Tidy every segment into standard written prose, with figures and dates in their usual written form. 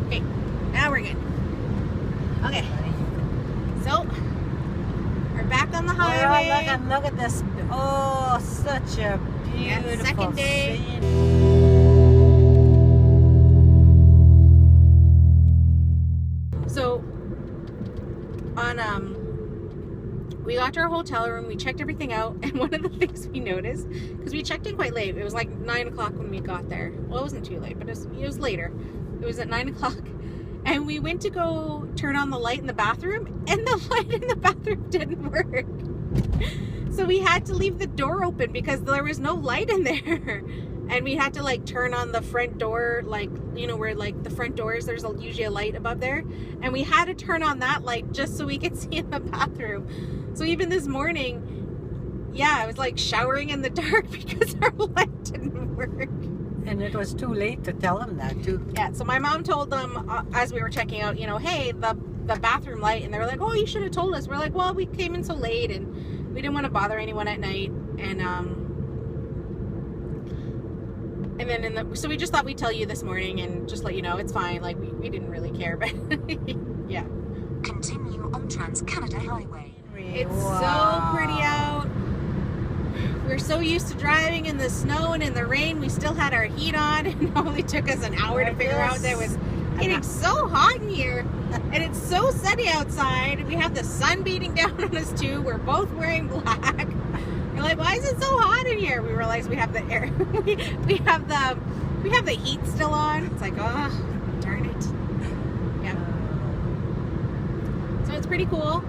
Okay, now we're good. Okay, so we're back on the highway. Look at this. Oh, such a beautiful second day. scene. So we got to our hotel room, we checked everything out, and one of the things we noticed, because we checked in quite late, it was like 9 o'clock when we got there. Well, it wasn't too late, but it was later. It was at 9 o'clock, and we went to go turn on the light in the bathroom, and the light in the bathroom didn't work. So we had to leave the door open because there was no light in there. And we had to like turn on the front door, like, you know, where like the front doors, there's usually a light above there. And we had to turn on that light just so we could see in the bathroom. So even this morning, yeah, I was like showering in the dark because our light didn't work. And it was too late to tell them that too. Yeah, so my mom told them as we were checking out, you know, hey, the bathroom light. And they were like, oh, you should have told us. We're like, well, we came in so late and we didn't want to bother anyone at night. And then so we just thought we'd tell you this morning and just let you know it's fine. Like we didn't really care, but yeah. Continue on Trans-Canada Highway. It's so pretty out. We're so used to driving in the snow and in the rain. We still had our heat on. It only took us an hour to figure out that it was getting so hot in here. And it's so sunny outside. We have the sun beating down on us too. We're both wearing black. We're like, why is it so hot in here? We realize we have the air. we have the heat still on. It's like, oh, darn it. Yeah. So it's pretty cool.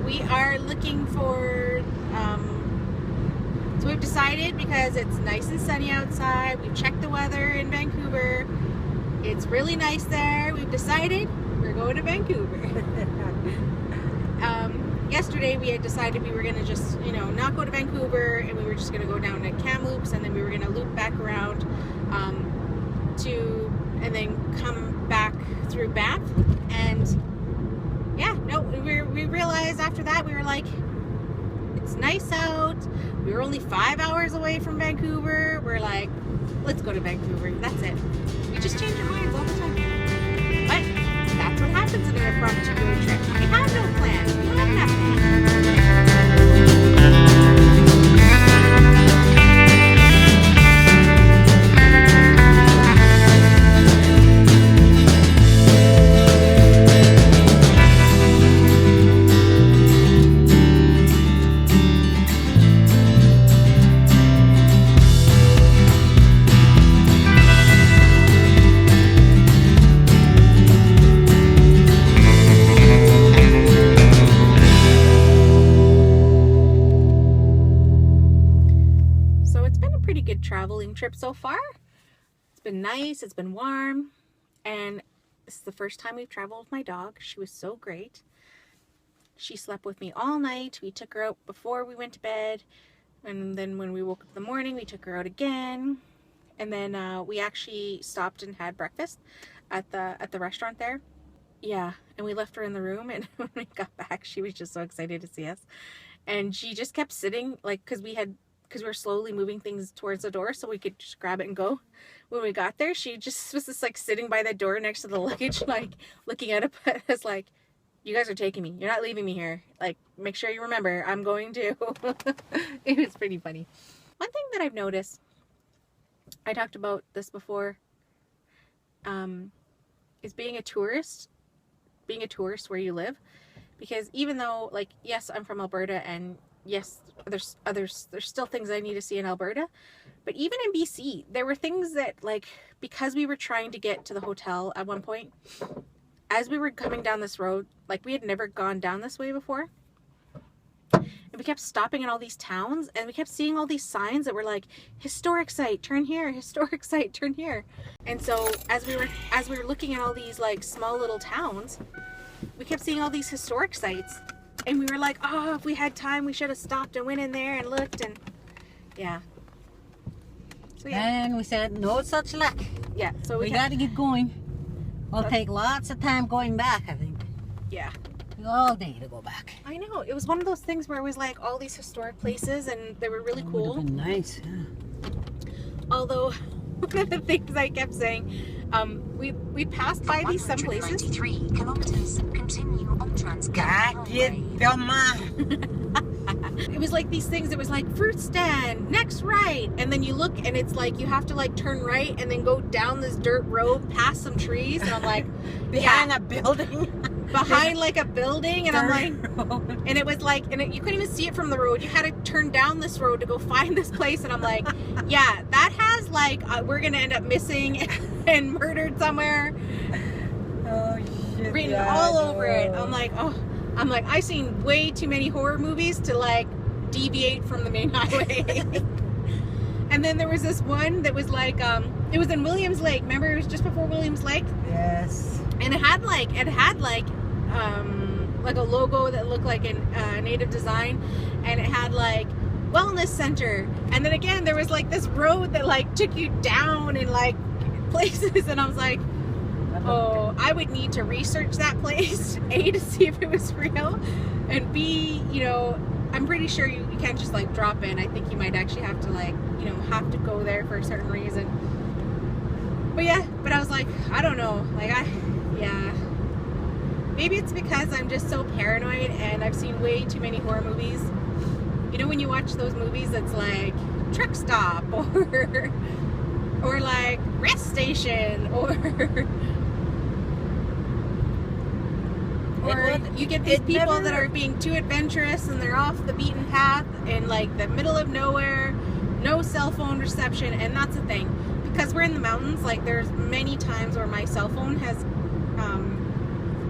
We are looking for. So we've decided, because it's nice and sunny outside. We've checked the weather in Vancouver. It's really nice there. We've decided we're going to Vancouver. Yesterday we had decided we were going to just, you know, not go to Vancouver, and we were just going to go down to Kamloops, and then we were going to loop back around and then come back through Banff. And yeah, no, we realized after that, we were like, it's nice out. We were only 5 hours away from Vancouver. We're like, let's go to Vancouver. That's it. We just change our minds all the time. But that's what happens in an impromptu road trip. We have no plan. We have nothing. Traveling trip so far. It's been nice, it's been warm, and this is the first time we've traveled with my dog. She was so great. She slept with me all night. We took her out before we went to bed, and then when we woke up in the morning, we took her out again. And then we actually stopped and had breakfast at the restaurant there. Yeah, and we left her in the room, and when we got back, she was just so excited to see us. And she just kept sitting, like, because we were slowly moving things towards the door so we could just grab it and go. When we got there, she just was just like sitting by the door next to the luggage, like looking at us like, you guys are taking me. You're not leaving me here. Like, make sure you remember, I'm going to. It was pretty funny. One thing that I've noticed, I talked about this before, is being a tourist where you live. Because even though, like, yes, I'm from Alberta, and yes, there's still things I need to see in Alberta, but even in BC, there were things that, like, because we were trying to get to the hotel at one point, as we were coming down this road, like, we had never gone down this way before, and we kept stopping in all these towns, and we kept seeing all these signs that were like, historic site, turn here, historic site, turn here. And so as we were looking at all these, like, small little towns, we kept seeing all these historic sites. And we were like, oh, if we had time, we should have stopped and went in there and looked. And yeah. So yeah. And we said, no such luck. Yeah. So we got to get going. We'll take lots of time going back, I think. Yeah. All day to go back. I know. It was one of those things where it was like all these historic places, and they were really cool. Would have been nice, yeah. Although, one of the things I kept saying, we passed by these some places. 193 kilometers. Continue on Trans-Canada Highway. It was like these things. It was like fruit stand, next right, and then you look and it's like you have to like turn right and then go down this dirt road past some trees, and I'm like Behind a building. behind like a building, and I'm like, and it was like, and you couldn't even see it from the road. You had to turn down this road to go find this place, and I'm like, yeah, that has like we're gonna end up missing and murdered somewhere. Oh shit. Written yeah, all I over it. know. I'm like, I've seen way too many horror movies to like deviate from the main highway. And then there was this one that was like, it was in Williams Lake. Remember, it was just before Williams Lake, Yes. and it had like a logo that looked like a native design, and it had like wellness center. And then again, there was like this road that like took you down in like places, and I was like, oh, I would need to research that place, A, to see if it was real, and B, you know, I'm pretty sure you can't just like drop in. I think you might actually have to like, you know, have to go there for a certain reason. But yeah, but I was like, I don't know, like yeah. Maybe it's because I'm just so paranoid and I've seen way too many horror movies. You know, when you watch those movies, it's like truck stop or like rest station or you get these people that are being too adventurous and they're off the beaten path in like the middle of nowhere, no cell phone reception. And that's the thing, because we're in the mountains, like there's many times where my cell phone has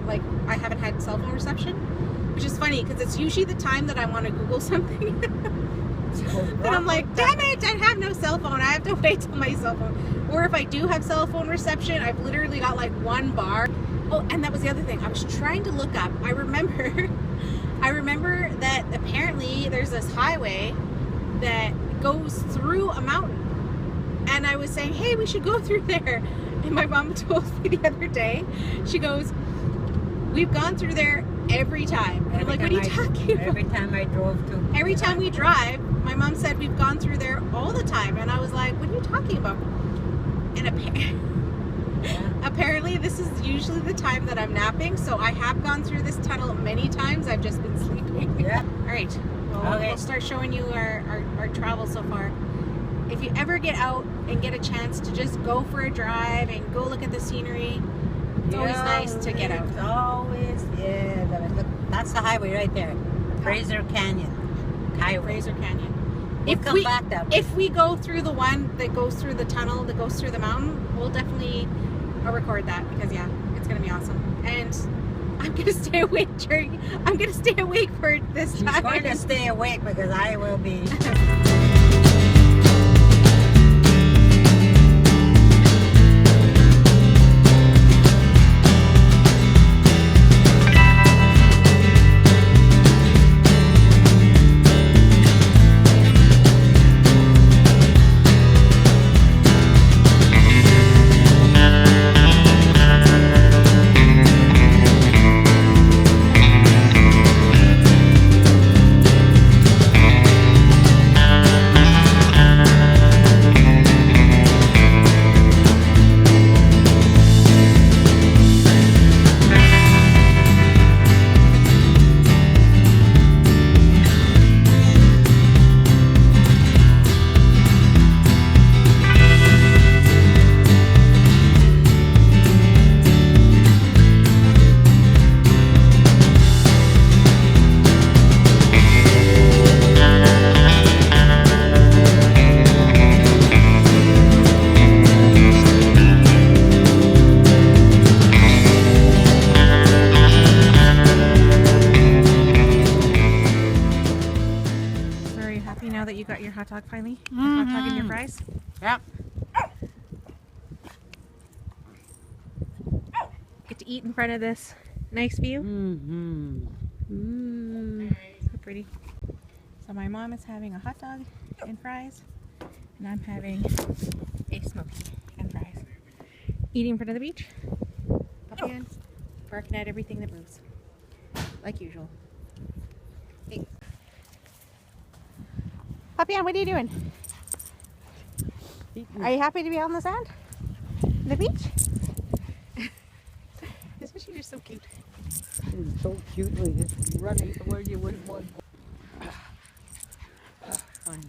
like I haven't had cell phone reception, which is funny because it's usually the time that I want to Google something. And I'm like, damn it, I have no cell phone. I have to wait till my cell phone. Or if I do have cell phone reception, I've literally got like one bar. Oh, and that was the other thing. I was trying to look up. I remember that apparently there's this highway that goes through a mountain. And I was saying, hey, we should go through there. And my mom told me the other day, she goes, we've gone through there every time. And I'm like, what are you talking about? Every time I drove to. Every time we drive, my mom said we've gone through there all the time. And I was like, what are you talking about? And apparently this is usually the time that I'm napping. So I have gone through this tunnel many times. I've just been sleeping. Yeah. All right. Well, Okay. we'll start showing you our travel so far. If you ever get out and get a chance to just go for a drive and go look at the scenery, it's always nice to get out. It's always, yeah. Look, that's the highway right there. Fraser Canyon. Highway. Fraser Canyon. We'll come back that way. If we go through the one that goes through the tunnel that goes through the mountain, we'll definitely record that, because yeah, it's gonna be awesome. And I'm gonna stay awake I'm gonna stay awake for this time. She's going to stay awake because I will be. Now that you got your hot dog finally? Your hot dog and your fries? Yep. Get to eat in front of this nice view. So pretty. So my mom is having a hot dog and fries, and I'm having a smoky and fries. Eating in front of the beach. Puppy Ann barking at everything that moves, like usual. Hey. Puppy Ann, what are you doing? Are you happy to be on the sand? The beach? So cute. It's so cutely just running to where you wouldn't want. Fun.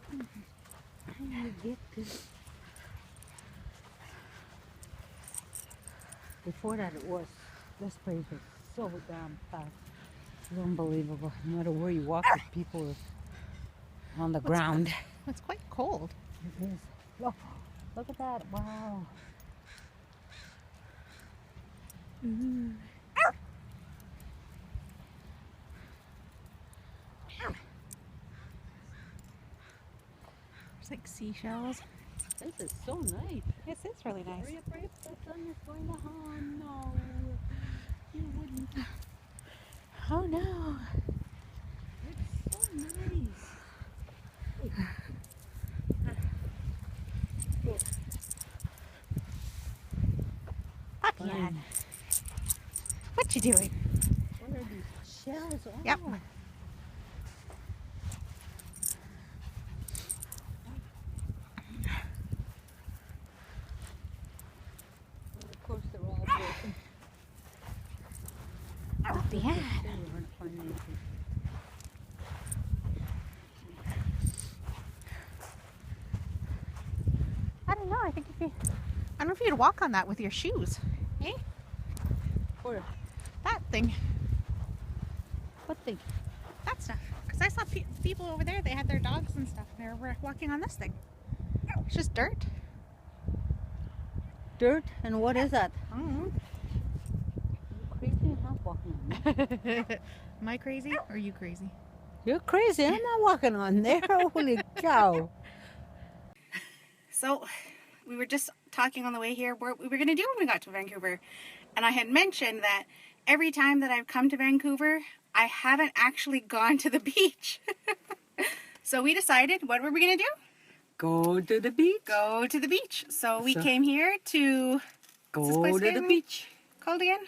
How do you get this? Before that, this place was so damn fast. It's unbelievable. No matter where you walk, with people on the ground. It's quite cold. It is. Oh, look at that. Wow. There's like seashells. This is so nice. Yes, it's really nice. Hurry up, hurry up. The sun is going to harm. No. You wouldn't. Oh no. It's so nice. Puppy Ann. What you doing? What are these shells? Oh. Yep. Of course, they're all broken. Puppy Ann. We're going to find anything. I don't know. I think I don't know if you'd walk on that with your shoes. Eh? Where? That thing. What thing? That stuff. Because I saw people over there. They had their dogs and stuff. And they were walking on this thing. It's just dirt. Dirt? And what is that? I don't know. You crazy? I'm not walking on there. Am I crazy or are you crazy? You're crazy. I'm not walking on there. Holy cow. So we were just talking on the way here what we were going to do when we got to Vancouver. And I had mentioned that every time that I've come to Vancouver, I haven't actually gone to the beach. So we decided, what were we going to do? Go to the beach. Go to the beach. So we came here to... Go to the beach. Called again?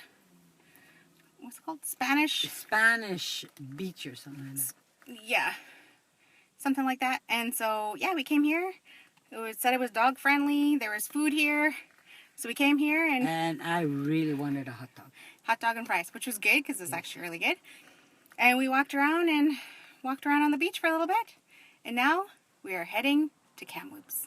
What's it called? Spanish beach or something like that. Yeah. Something like that. And so, yeah, we came here. It said it was dog friendly. There was food here. So we came here And I really wanted a hot dog. hot dog and fries, which was good because it's actually really good. And we walked around on the beach for a little bit. And now we are heading to Kamloops.